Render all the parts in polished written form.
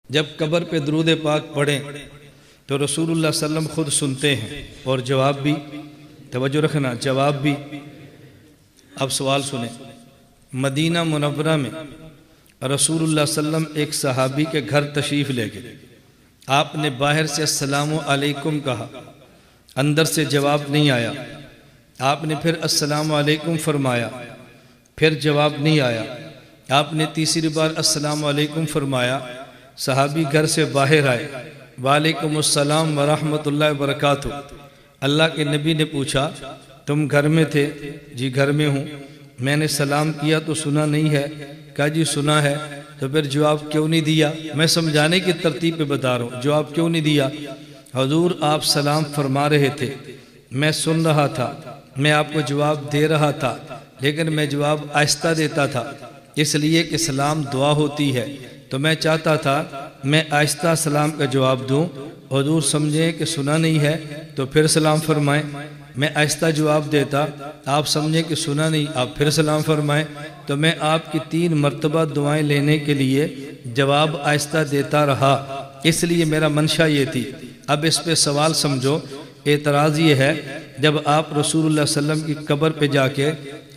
جب قبر پہ درود پاک پڑھیں تو رسول اللہ صلی اللہ علیہ وسلم خود سنتے ہیں اور جواب بھی، توجہ رکھنا، جواب بھی۔ اب سوال سنیں، مدینہ منورہ میں رسول اللہ صلی اللہ علیہ وسلم ایک صحابی کے گھر تشریف لے گئے، آپ نے باہر سے السلام علیکم کہا، اندر سے جواب نہیں آیا، آپ نے پھر السلام علیکم فرمایا، پھر جواب نہیں آیا، آپ نے تیسری بار السلام علیکم فرمایا، صحابی گھر سے باہر آئے، وعلیکم السلام ورحمۃ اللہ وبرکاتہ۔ اللہ کے نبی نے پوچھا تم گھر میں تھے؟ جی گھر میں ہوں۔ میں نے سلام کیا تو سنا نہیں ہے؟ کہا جی سنا ہے۔ تو پھر جواب کیوں نہیں دیا؟ میں سمجھانے کی ترتیب پہ بتا رہا ہوں، جواب کیوں نہیں دیا؟ حضور آپ سلام فرما رہے تھے، میں سن رہا تھا، میں آپ کو جواب دے رہا تھا، لیکن میں جواب آہستہ دیتا تھا، اس لیے کہ سلام دعا ہوتی ہے، تو میں چاہتا تھا میں آہستہ سلام کا جواب دوں، حضور سمجھیں کہ سنا نہیں ہے تو پھر سلام فرمائیں۔ میں آہستہ جواب دیتا، آپ سمجھیں کہ سنا نہیں، آپ پھر سلام فرمائیں، تو میں آپ کی 3 مرتبہ دعائیں لینے کے لیے جواب آہستہ دیتا رہا، اس لیے میرا منشا یہ تھی۔ اب اس پہ سوال سمجھو، اعتراض یہ ہے جب آپ رسول اللہ صلی اللہ علیہ وسلم کی قبر پہ جا کے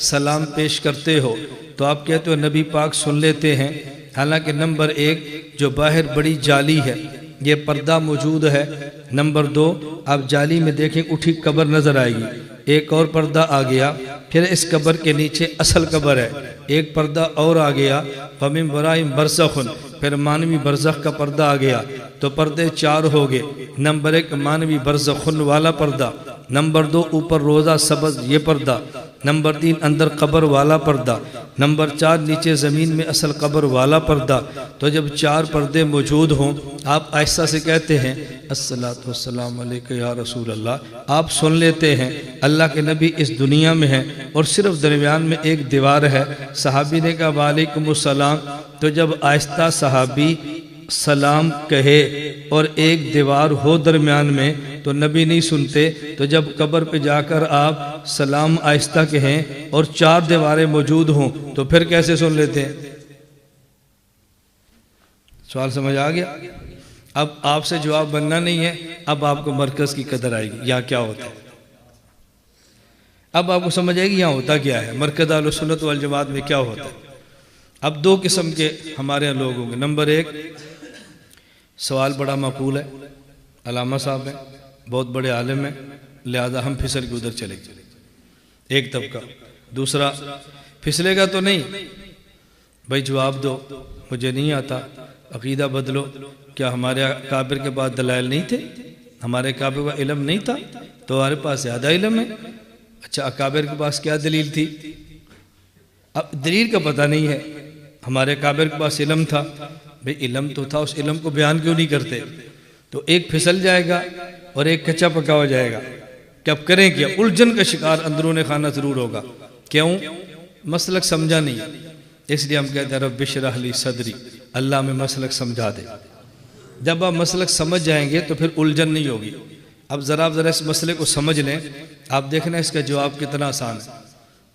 سلام پیش کرتے ہو تو آپ کہتے ہو نبی پاک سن لیتے ہیں، حالانکہ نمبر 1 جو باہر بڑی جالی ہے یہ پردہ موجود ہے، نمبر 2 آپ جالی میں دیکھیں اٹھی قبر نظر آئے گی، ایک اور پردہ آ گیا، پھر اس قبر کے نیچے اصل قبر ہے، ایک پردہ اور آ گیا، فَمِن وَرَائِهِم بَرْزَخٌ، پھر مانوی برزخ کا پردہ آ گیا، تو پردے 4 ہو گئے۔ نمبر 1 مانوی برزخن والا پردہ، نمبر 2 اوپر روزہ سبز یہ پردہ، نمبر 3 اندر قبر والا پردہ، نمبر 4 نیچے زمین میں اصل قبر والا پردہ۔ تو جب 4 پردے موجود ہوں آپ آہستہ سے کہتے ہیں الصلاۃ والسلام علیک یا رسول اللہ، آپ سن لیتے ہیں اللہ کے نبی اس دنیا میں ہیں اور صرف درمیان میں ایک دیوار ہے۔ صحابی نے کہا وعلیکم السلام، تو جب آہستہ صحابی سلام کہے اور ایک دیوار ہو درمیان میں تو نبی نہیں سنتے، تو جب قبر پہ جا کر آپ سلام آہستہ کہیں اور 4 دیواریں موجود ہوں تو پھر کیسے سن لیتے ہیں؟ سوال سمجھ آ گیا؟ اب آپ سے جواب بننا نہیں ہے، اب آپ کو مرکز کی قدر آئے گی یہاں کیا ہوتا ہے، اب آپ کو سمجھ آئے گی یہاں ہوتا کیا ہے، مرکز اہل سنت والجماعت میں کیا ہوتا ہے۔ اب 2 قسم کے ہمارے یہاں لوگ ہوں گے۔ نمبر 1 سوال بڑا معقول ہے، علامہ صاحب ہیں، بہت بڑے عالم ہیں، لہذا ہم پھسل کے ادھر چلے گئے، ایک طبقہ۔ دوسرا پھسلے گا تو نہیں، بھائی جواب دو، مجھے نہیں آتا، عقیدہ بدلو۔ کیا ہمارے اکابر کے پاس دلائل نہیں تھے؟ ہمارے اکابر کا علم نہیں تھا تو ہمارے پاس زیادہ علم ہے؟ اچھا اکابر کے پاس کیا دلیل تھی؟ اب دلیل کا پتہ نہیں ہے، ہمارے اکابر کے پاس علم تھا، بھئی علم تو تھا، اس علم کو بیان کیوں نہیں کرتے؟ تو ایک پھسل جائے گا اور ایک کچا پکا ہو جائے گا، کہ اب کریں کیا؟ الجھن کا شکار اندرون خانہ ضرور ہوگا۔ کیوں؟ مسلک سمجھا نہیں، اس لیے ہم کہتے ہیں رب اشرح لی صدری، اللہ میں مسلک سمجھا دے۔ جب آپ مسلک سمجھ جائیں گے تو پھر الجھن نہیں ہوگی۔ اب ذرا اس مسئلے کو سمجھ لیں، آپ دیکھنا اس کا جواب کتنا آسان ہے۔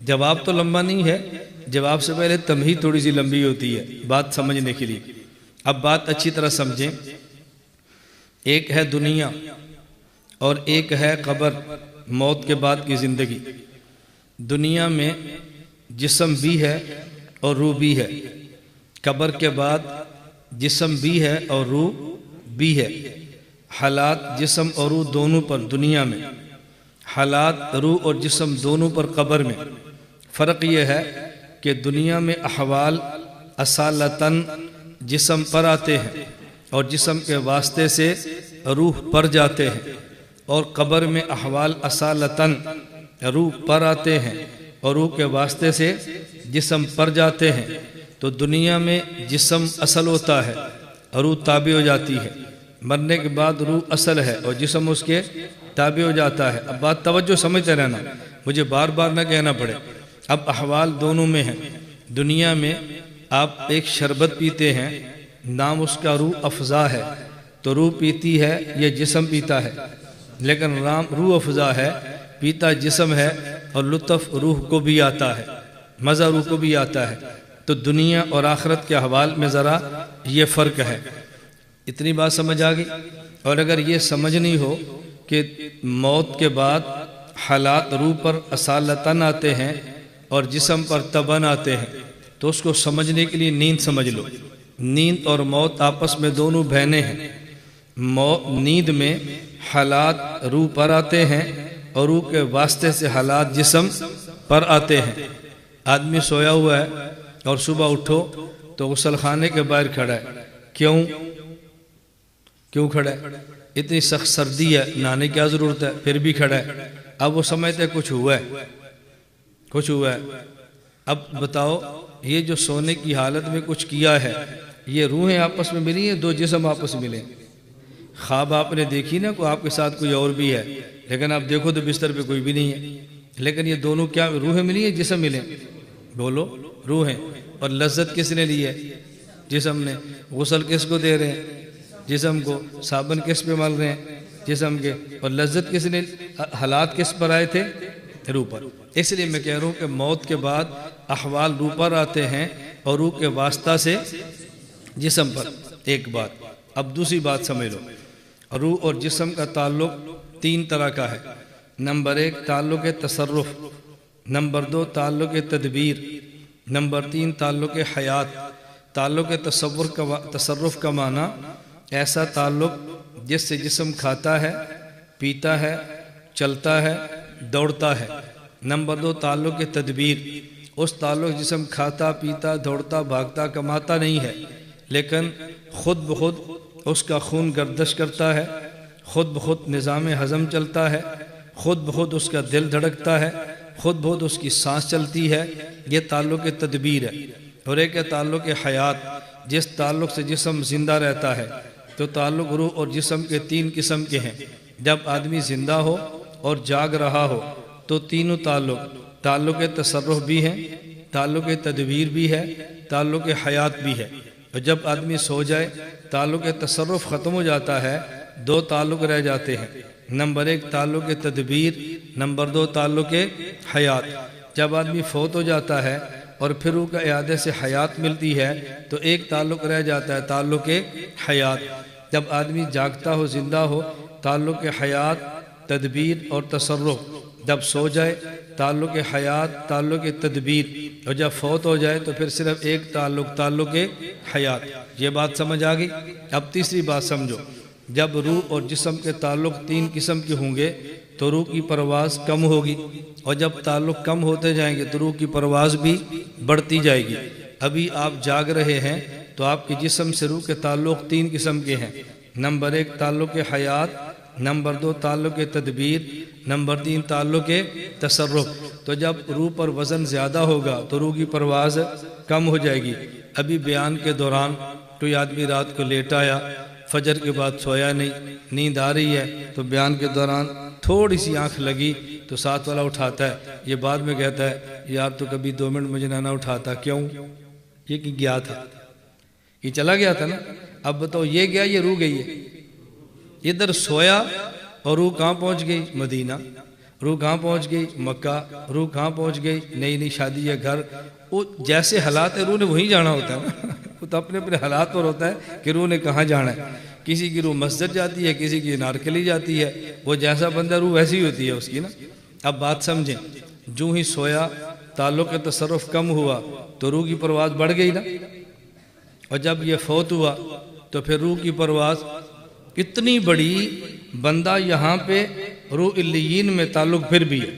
جواب تو لمبا نہیں ہے، جواب سے پہلے تمہید تھوڑی سی لمبی ہوتی ہے بات سمجھنے کے لیے۔ اب بات اچھی طرح سمجھیں، ایک ہے دنیا اور ایک ہے قبر، موت کے بعد کی زندگی۔ دنیا میں جسم بھی ہے اور روح بھی ہے، قبر کے بعد جسم بھی ہے اور روح بھی ہے۔ حالات جسم اور روح دونوں پر دنیا میں، حالات روح اور جسم دونوں پر قبر میں۔ فرق یہ ہے کہ دنیا میں احوال اصالتاً جسم پر آتے ہیں اور جسم کے واسطے سے روح پر جاتے ہیں، اور قبر میں احوال اصالتاً روح پر آتے ہیں اور روح کے واسطے سے جسم پر جاتے ہیں۔ تو دنیا میں جسم اصل ہوتا ہے اور روح تابع ہو جاتی ہے، مرنے کے بعد روح اصل ہے اور جسم اس کے تابع ہو جاتا ہے۔ اب بات توجہ سمجھتے رہنا، مجھے بار بار نہ کہنا پڑے۔ اب احوال دونوں میں ہیں۔ دنیا میں آپ ایک شربت پیتے ہیں، نام اس کا روح افزا ہے، تو روح پیتی ہے یہ جسم پیتا ہے، لیکن نام روح افزا ہے، پیتا جسم ہے، اور لطف روح کو بھی آتا ہے، مزہ روح کو بھی آتا ہے۔ تو دنیا اور آخرت کے احوال میں ذرا یہ فرق ہے۔ اتنی بات سمجھ آ گئی؟ اور اگر یہ سمجھنی ہو کہ موت کے بعد حالات روح پر اصالتاً آتے ہیں اور جسم پر تباً آتے ہیں، تو اس کو سمجھنے کے لیے نیند سمجھ لو۔ نیند اور موت آپس میں دونوں بہنیں ہیں۔ نیند میں حالات روح پر آتے ہیں اور روح کے واسطے سے حالات جسم پر آتے ہیں۔ آدمی سویا ہوا ہے اور صبح اٹھو تو غسل خانے کے باہر کھڑا ہے، کیوں کھڑا ہے؟ اتنی سخت سردی ہے، نہانے کی کیا ضرورت ہے، پھر بھی کھڑا ہے۔ اب وہ سمجھتے کچھ ہوا ہے۔ اب بتاؤ، یہ جو سونے کی حالت میں کچھ کیا ہے، یہ روحیں آپس میں ملی ہیں، دو جسم آپس میں ملے؟ خواب آپ نے دیکھی نا، کوئی آپ کے ساتھ کوئی اور بھی ہے، لیکن آپ دیکھو تو بستر پہ کوئی بھی نہیں ہے، لیکن یہ دونوں کیا روحیں ملی ہیں، جسم ملے؟ بولو، روحیں۔ اور لذت کس نے لی ہے؟ جسم نے۔ غسل کس کو دے رہے ہیں؟ جسم کو۔ صابن کس پہ مل رہے ہیں؟ جسم کے۔ اور لذت کس نے، حالات کس پر آئے تھے؟ روح پر۔ اس لیے میں کہہ رہا ہوں کہ موت کے بعد احوال روح پر آتے ہیں اور روح کے واسطہ سے جسم پر۔ ایک بات۔ اب دوسری بات سمجھ لو، روح اور جسم کا تعلق تین طرح کا ہے۔ نمبر ایک، تعلق تصرف۔ نمبر دو، تعلق تدبیر۔ نمبر تین، تعلق حیات۔ تعلق تصرف کا معنی ایسا تعلق جس سے جسم کھاتا ہے، پیتا ہے، چلتا ہے، دوڑتا ہے۔ نمبر دو، تعلق تدبیر۔ اس تعلق جسم کھاتا، پیتا، دوڑتا، بھاگتا، کماتا نہیں ہے، لیکن خود بخود اس کا خون گردش کرتا ہے، خود بخود نظام ہضم چلتا ہے، خود بخود اس کا دل دھڑکتا ہے، خود بخود اس کی سانس چلتی ہے۔ یہ تعلق تدبیر ہے۔ اور ایک ہے تعلق حیات، جس تعلق سے جسم زندہ رہتا ہے۔ تو تعلق روح اور جسم کے تین قسم کے ہیں۔ جب آدمی زندہ ہو اور جاگ رہا ہو تو تینوں تعلق تصرف بھی ہے، تعلق تدبیر بھی ہے، تعلق حیات بھی ہے۔ اور جب آدمی سو جائے تعلق تصرف ختم ہو جاتا ہے، دو تعلق رہ جاتے ہیں۔ نمبر ایک، تعلق تدبیر۔ نمبر دو، تعلق حیات۔ جب آدمی فوت ہو جاتا ہے اور پھر روح کا اعادے سے حیات ملتی ہے تو ایک تعلق رہ جاتا ہے، تعلق حیات۔ جب آدمی جاگتا ہو، زندہ ہو، تعلق حیات، تدبیر اور تصرف۔ جب سو جائے تعلق حیات، تعلق تدبیر، اور جب فوت ہو جائے تو پھر صرف ایک تعلق حیات۔ یہ بات سمجھ آ گئی؟ اب تیسری بات سمجھو، جب روح اور جسم کے تعلق تین قسم کے ہوں گے تو روح کی پرواز کم ہوگی، اور جب تعلق کم ہوتے جائیں گے تو روح کی پرواز بھی بڑھتی جائے گی۔ ابھی آپ جاگ رہے ہیں تو آپ کے جسم سے روح کے تعلق تین قسم کے ہیں۔ نمبر ایک، تعلق حیات۔ نمبر دو، تعلق تدبیر۔ نمبر تین، تعلق تصرف۔ تو جب روح پر وزن زیادہ ہوگا تو روح کی پرواز کم ہو جائے گی۔ ابھی بیان کے دوران کوئی آدمی رات کو لیٹ آیا، فجر کے بعد سویا نہیں، نیند آ رہی ہے، تو بیان کے دوران تھوڑی سی آنکھ لگی تو ساتھ والا اٹھاتا ہے، یہ بعد میں کہتا ہے یار تو کبھی 2 منٹ مجھے نہ اٹھاتا، کیوں؟ یہ کہ گیا تھا، یہ چلا گیا تھا نا۔ اب بتاؤ، یہ گیا، یہ روح گئی ہے؟ ادھر سویا اور روح کہاں پہنچ گئی؟ مدینہ۔ روح کہاں پہنچ گئی؟ مکہ۔ روح کہاں پہنچ گئی؟ نئی شادی ہے، گھر۔ وہ جیسے حالات ہے روح نے وہیں جانا ہوتا ہے۔ وہ تو اپنے حالات پر ہوتا ہے کہ روح نے کہاں جانا ہے۔ کسی کی روح مسجد جاتی ہے، کسی کی نارکلی جاتی ہے، وہ جیسا بندہ روح ویسی ہوتی ہے اس کی نا۔ اب بات سمجھیں، جو ہی سویا تعلق تصرف کم ہوا تو روح کی پرواز بڑھ گئی نا، اور جب یہ فوت ہوا تو پھر روح کی پرواز اتنی بڑی، بندہ یہاں پہ روح علیین میں تعلق پھر بھی ہے،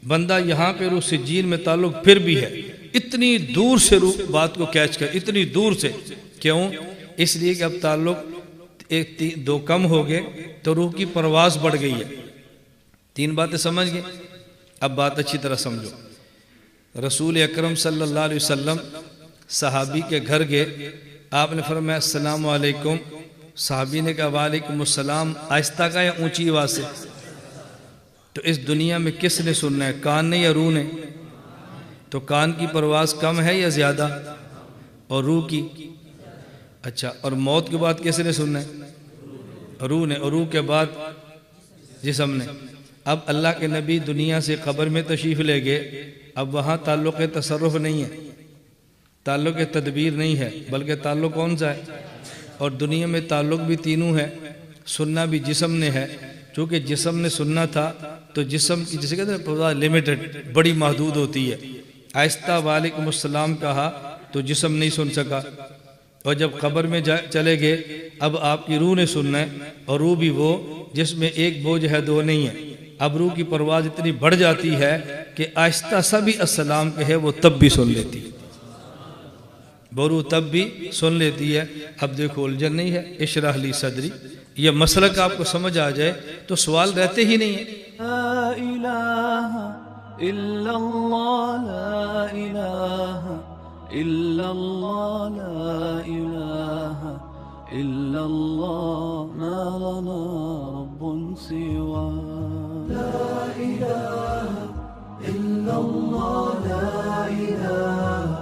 بندہ یہاں پہ روح سجین میں تعلق پھر بھی ہے۔ اتنی دور سے روح بات کو کیچ کر، اتنی دور سے، کیوں؟ اس لیے کہ اب تعلق 2 کم ہو گئے تو روح کی پرواز بڑھ گئی ہے۔ 3 باتیں سمجھ گئے؟ اب بات اچھی طرح سمجھو۔ رسول اکرم صلی اللہ علیہ وسلم صحابی کے گھر گئے، آپ نے فرمایا السلام علیکم، صحابی نے کہا وعلیکم السلام، آہستہ کا یا اونچی آواز سے؟ تو اس دنیا میں کس نے سننا ہے، کان نے یا روح نے؟ تو کان کی پرواز کم ہے یا زیادہ؟ اور روح کی؟ اچھا، اور موت کے بعد کس نے سننا ہے؟ روح نے۔ اور روح کے بعد جسم نے۔ اب اللہ کے نبی دنیا سے قبر میں تشریف لے گئے، اب وہاں تعلق تصرف نہیں ہے، تعلق تدبیر نہیں ہے، بلکہ تعلق کون سا ہے؟ اور دنیا میں تعلق بھی تینوں ہے، سننا بھی جسم نے ہے، چونکہ جسم نے سننا تھا تو جسم کی جسے کہتے ہیں لمیٹڈ، بڑی محدود ہوتی ہے۔ آہستہ وعلیکم السلام کہا تو جسم نہیں سن سکا، اور جب قبر میں چلے گئے اب آپ کی روح نے سننا ہے، اور روح بھی وہ جس میں ایک بوجھ ہے دو نہیں ہے۔ اب روح کی پرواز اتنی بڑھ جاتی ہے کہ آہستہ سا بھی السلام کہے وہ تب بھی سن لیتی ہے، وہ روح تب بھی سن لیتی ہے۔ اب دیکھو الجھن نہیں ہے، اشرح لی صدری، یہ مسلک آپ کو سمجھ آ جائے تو سوال رہتے ہی نہیں ہیں۔ لا الہ الا اللہ، لا الہ الا اللہ، لا الہ الا اللہ، ما لنا رب سوا۔ لا الہ الا اللہ، لا الہ